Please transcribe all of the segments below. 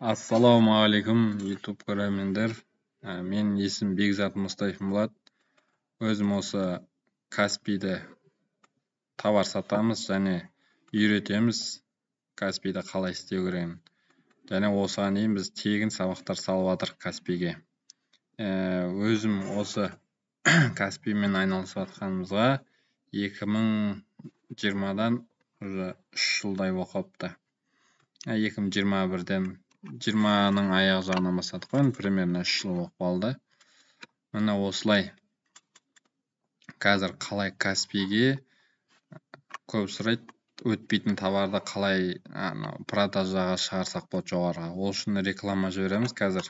Assalomualaikum YouTube ko'rarmanlar. Mening ismim Begzod Mustafimbulat. O'zim o'sha Kaspiyda tovar sotamiz, және үйретеміз Kaspiyda қалай істеу керегін. Және осыған дейін біз тегін сабақтар салып жатырық Kaspiyге. Өзім осы Kaspiyмен айналысып жатқанымызға 2020-дан уже 3 жылдай болып қалыпты. 2021-ден 20-ның аяқ жағынан бастадық қой, примерно 3 жыл болып қалды. Міне осылай. Қазір қалай Kaspiyге көп сұрайды, өтпейтін товарды қалай продажаға шығарсақ болады жоғарыға. Ол үшін реклама жібереміз қазір.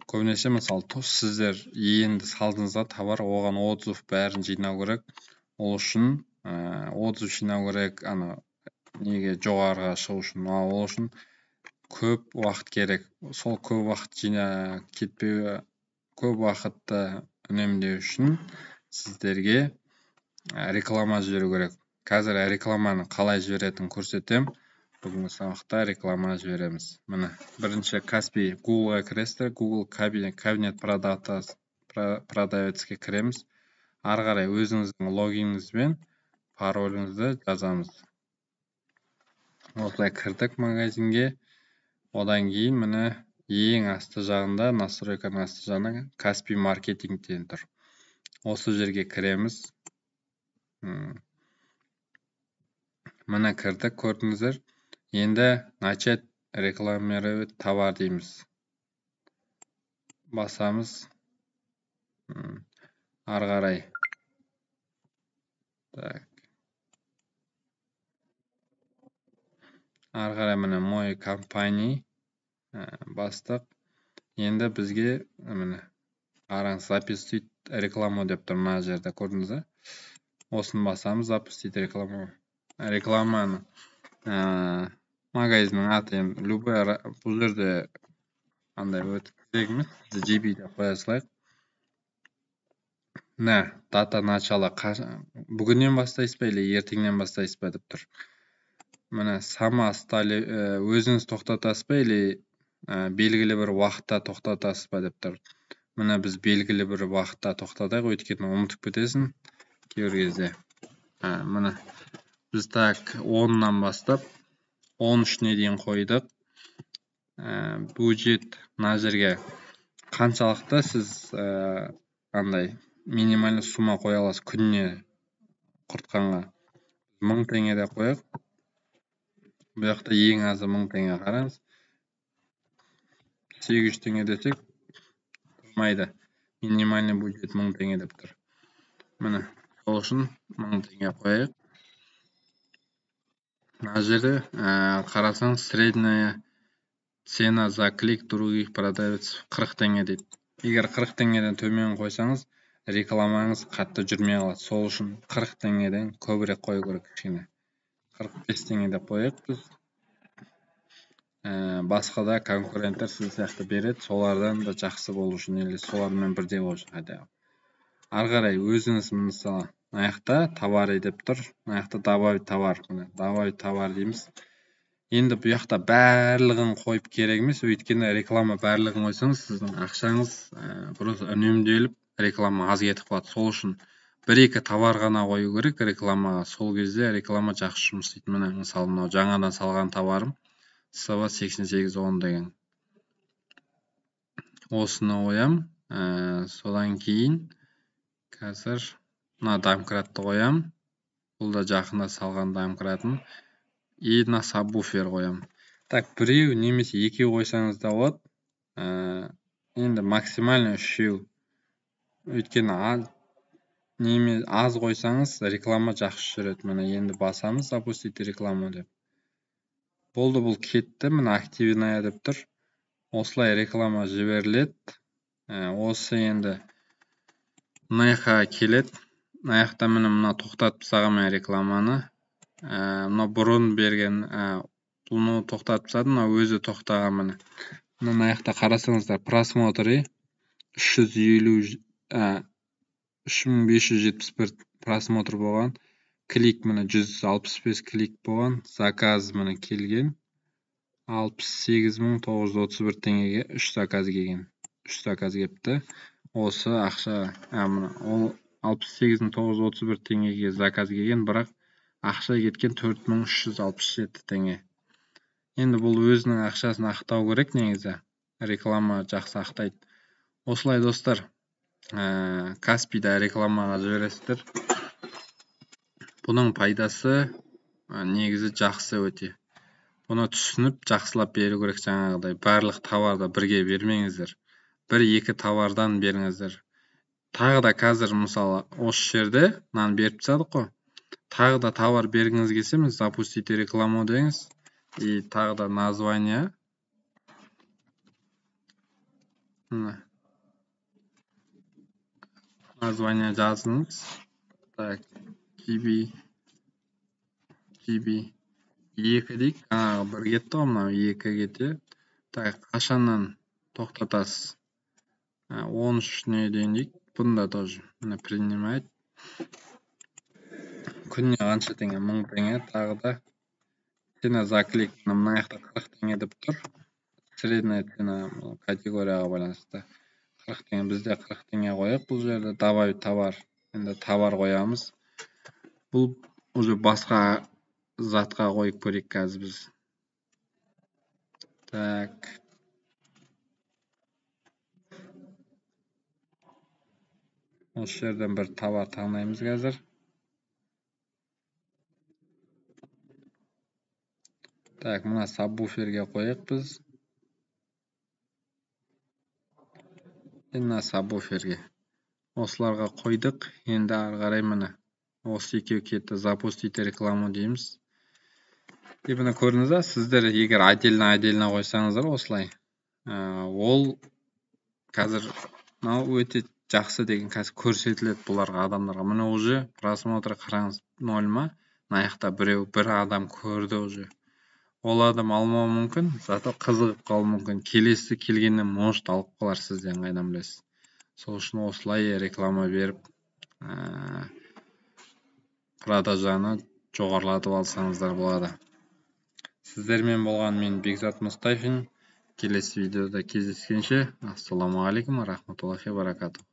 Көбінесе мысалы сіздер енді салдыңызға товар, оған отзыв бәрін жинау керек. Ол үшін отзыв жинау керек, неге жоғарыға шығу үшін. Ол үшін көп уақыт керек. Сол көп уақыт кетпеуі, көп уақытты үнемдеу үшін сіздерге реклама жіберу керек. Қазір рекламаны қалай жіберетінін көрсетем. Бүгінгі сабақта реклама жібереміз. Міне, бірінші Kaspiy Google-ға кіресіздер. Google кабинет продавецке кіреміз. Ары қарай өзіңіздің логиніңіз бен пароліңізді жазамыз. Осылай кірдік магазинге. Одан кейін міне ең асты жағында, настройканың асты жағында Kaspiy маркетинг деген тұр. Осы жерге кіреміз. Міне кірдік, көрдіңіздер. Енді начать рекламировать товар дейміз. Басамыз. Ары қарай. Ары қарай міне мой компания бастық. Енді бізге міне қараңыз, запустить рекламу деп тұр мына жерде, көрдіңіз. Осыны басамыз, запустить рекламу. Рекламаны магазиннің аты енді любой, бұл жерде андай өтіп керек емес, GB деп қоя салайық. Дата начала бүгіннен бастайсыз ба, или ертеңнен бастайсыз ба деп тұр. Міне сама стали өзіңіз тоқтатасыз ба, или белгілі бір уақытта тоқтатасыз ба деп тұр. Міне біз белгілі бір уақытта тоқтатайық, өйткені ұмытып кетесің кейбір кезде. Міне біз так 10-нан бастап 13-не дейін қойдық. Бюджет мына жерге қаншалықты сіз минимальный сумма қоя аласыз күніне құртқанға. 1000 теңге деп қояйық. Бұл жақта ең азы 1000 теңге, қараңыз. 800 теңге десек тұрмайды. Минимальный бюджет 1000 теңге деп тұр. Міне, сол үшін 1000 теңге қояйық. Мына жерде қарасаңыз, средняя цена за клик других продавцов 40 теңге дейді. Егер 40 теңгеден төмен қойсаңыз, рекламаңыз қатты жүрмей қалады. Сол үшін 40 теңгеден көбірек қою керек кішкене. 45 теңге деп қояйық біз. Басқа да конкуренттер сіз сияқты береді, солардан да жақсы болу үшін, или солармен бірдей болу үшін. Ары қарай өзіңіз мысалы, аяқта товар деп тұр. Аяқта добавить товар. Добавить товар дейміз. Енді бұл жақта барлығын қойып керек емес, өйткені реклама барлығын қойсаңыз, сіздің ақшаңыз просто үнемделіп, реклама аз кетіп қалады. Сол үшін 1-2 товар ғана қою керек рекламаға. Сол кезде реклама жақсы жұмыс істейді. Міне мысалы мынау жаңадан салған товарым СВ 8810 деген. Осыны қоям. Содан кейін қазір мына домкратты қоям. Бұл да жақында салған домкратым. И на сабвуфер қоям. Так, біреу немесе екеу қойсаңыз да болады. Енді максимально 3. Өйткені аз қойсаңыз реклама жақсы жүреді. Міне енді басамыз, запустить рекламу деп. Болды, бұл кетті. Міне активная деп тұр. Осылай реклама жіберіледі. Осы енді мына келеді. Аяқта мына тоқтатып тастаған мен рекламаны. Мына бұрын берген, бұны тоқтатып тастадым, мына өзі тоқтаған міне. Мына аяқта қарасаңыздар, просмотры 3571 просмотр болған. Клик міне 165 клик болған. Заказ міне келген. 68.931 теңгеге 3 заказ келген. 3 заказ кепті. Осы ақша, ол 68.931 теңгеге заказ келген, бірақ ақша кеткен 4367 теңге. Енді бұл өзінің ақшасын ақтау керек негізі. Реклама жақсы ақтайды. Осылай достар, Каспида рекламаға жібересіздер. Бұның пайдасы негізі жақсы өте. Бұны түсініп, жақсылап беру керек жаңағыдай. Барлық товарды бірге бермеңіздер. 1-2 товардан беріңіздер. Тағы да қазір мысалы осы жерде мынаны беріп тастадық қой. Тағы да товар бергіңіз келсе, запустите рекламу деңіз. И тағы да название. Название жазыңыз. Так, GB 2 дейік. Бір кетті ғой, мынау 2 кетті. Так, қашаннан тоқтатасыз? 13-не дейін дейік. Бұнда тоже принимать. Күніне қанша теңге? 1000 теңге. Тағы да цена за клик. Мына жақта 40 теңге деп тұр. Средняя цена категорияға байланысты. 40 теңге, бізде 40 теңге қояқ бұл жерде. Добавить товар. Енді товар қоямыз. Бұл уже басқа затқа қойып көрейік қазір біз. Так. Осы жерден бір товар таңдаймыз қазір. Так, мына сабвуферге қояқ біз. Мына сабвуферге. Осыларға қойдық. Енді ары қарай міне. Осы екеу кетті. Запустите рекламу дейміз. Бұны көрдіңіз, сіздер егер отдельно қойсаңыздар осылай. Ол қазір өте жақсы деген қазір көрсетіледі бұларға адамдарға. Міне уже просмотр қараңыз 0 ма? Мына жақта бір адам көрді уже. Ол адам алмауы мүмкін, зато қызығып қалуы мүмкін. Келесі келгеннен может алып қалар сізден, қайдан білесіз. Сол үшін осылай реклама беріп, продажаны жоғарылатып алсаңыздар болады. Сіздермен болған мен Бекзат Мұстафин. Келесі видеода кездескенше, ассаламу алейкум ва рахматуллахи ва баракатух.